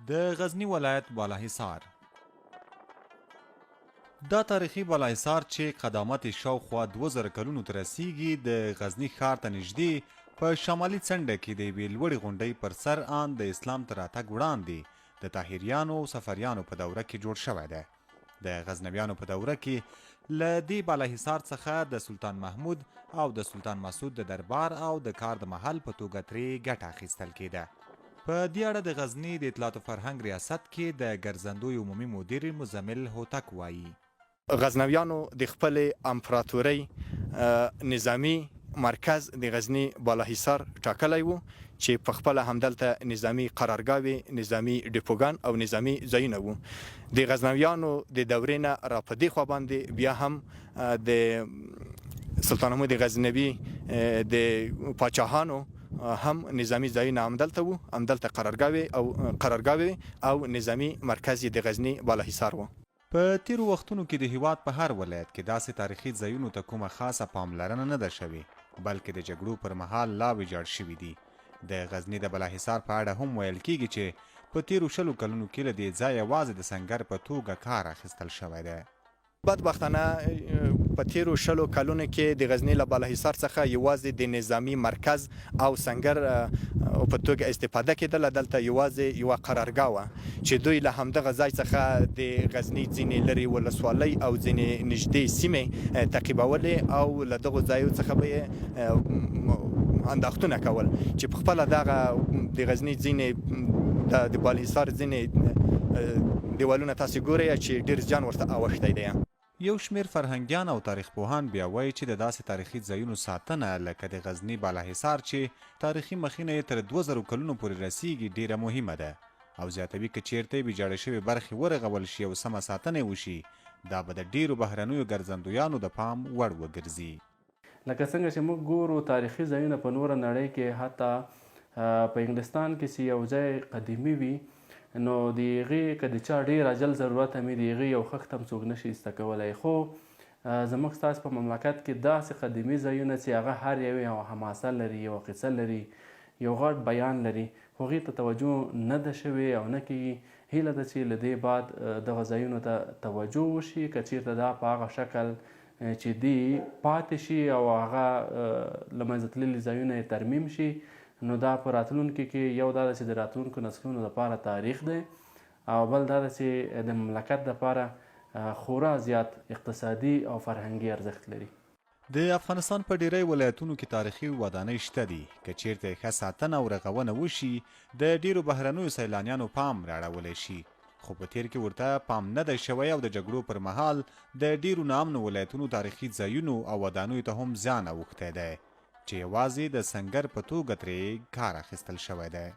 د غزنی ولایت بالاحصار. دا تاریخي بالاحصار چې قدامت شاوخوا 2000 کلونو ته رسیږي د غزنی ښار ته نږدې په شمالي څنډه کې د یوې لوړې غونډۍ پر سر ان د اسلام تر راتګ وړاندې د طاهریانو او صفریانو په دوره کې جوړ شوی دی. د غزنویانو په دوره کې له دې بالاحصار څخه د سلطان محمود او د سلطان مسعود د دربار او د کار د محل په توګه ترې ګټه اخیستل کېده. په دې اړه د غزني د اطلاعات او فرهنګ ریاست کې د ګرځندوی عمومي مدیر مزمل هوتک وایي غزنویانو د خپل امپراتورۍ نظامی مرکز د غزنی بالاحصار ټاکلی و چې په خپل همدلته نظامی قرارګاوي، نظامی ډیپوګان او نظامی ځایونه وو. د غزنویانو د دورې نه را په دې خوا باندې بیا هم د سلطان محمود غزنوي د پاچاهانو هم نظامی ځایونه همدلته وو، همدلته قرارګاوي او نظامی مرکز د غزنی بالاحصار وو. په تیرو وختونو کې د هیواد په هر ولایت کې داسې تاریخي ځایونو ته کومه خاصه پاملرنه نه ده شوې، بلکې د جګړو پر مهال لا ویجاړ شوي دي. د غزني د بالاحصار په اړه هم ویل کیږي چې په تیرو 20 کلونو کې له دې ځایه یوازې د سنګر په توګه کار اخیستل شوی دی. بدبختانه په تیرو 20 کلونو کې د غزنی له بالاحصار څخه یوازې د نظامی مرکز او سنگر په توګه استفاده کېدله. دلته یوازې یوه قرارګاه وه چې دوی له همدغه ځای څخه د غزني ځینې لرې ولسوالۍ او ځینې نږدې سیمې تعقیبولې او له دغو ځایو څخه به یې انداختونه کول چې په خپله دغه د غزني ځینې د بالاحصار ځینې دیوالونه تاسې ګورئ چې ډېر زیان ورته اوښتی دی. یو شمیر فرهنګیان او تاریخ پوهان بیا وایي چې د داسې تاریخي ځایونو ساتنه لکه د غزني بالاحصار چې تاریخي مخینه یې تر 2000 کلونو پورې رسیږي ډیره مهمه ده او زیاتوي که چیرته ویجاړې شوې برخې ورغول شي او سمه ساتنه وشي دا به د ډیرو بهرنیو ګرځندویانو د پام وړ وګرځي. لکه څنګه چې موږ ګورو تاریخي ځایونه په نوره نړۍ کې حتی په انګلستان کې چې یو ځای قدیمي وي نو د هغې که د چا ډېر عجل ضرورت هم وي د هغې یو خښت هم څوک نشي ایسته کولی. خو زموږ ستاسو په مملکت کې داسې قدیمي ځایونه چې هغه هر یو یوه حماسه لري، یوه قصه لري، یو غټ بیان لري، خو هغې ته توجه نه ده شوې او نه کېږي. هیله ده چې له دې بعد دغه ځایونو ته توجه وشي که چېرته دا په هغه شکل چې دی پاتې شي او هغه له منځه تللي ځایونه یې ترمیم شي نو دا په راتلونکي کې یو دا ده چې د راتلونکو نسلونو لپاره تاریخ دی او بل دا ده چې د مملکت لپاره خورا زیات اقتصادي او فرهنګي ارزښت لري. د افغانستان په ډیری ولایتونو کې تاریخي ودانۍ شته دي. که چیرته یې ښه ساتنه او رغونه وشي د ډیرو بهرنیو سیلانیانو پام راړولی شي، خو په تیر کې ورته پام نه دی شوی او د جګړو پر مهال د ډیرو ناامنو ولایتونو تاریخي ځایونو او ودانیو ته هم زیان اوښتی دی چې یوازې د سنګر په توګه ترې کار اخیستل شوی دی.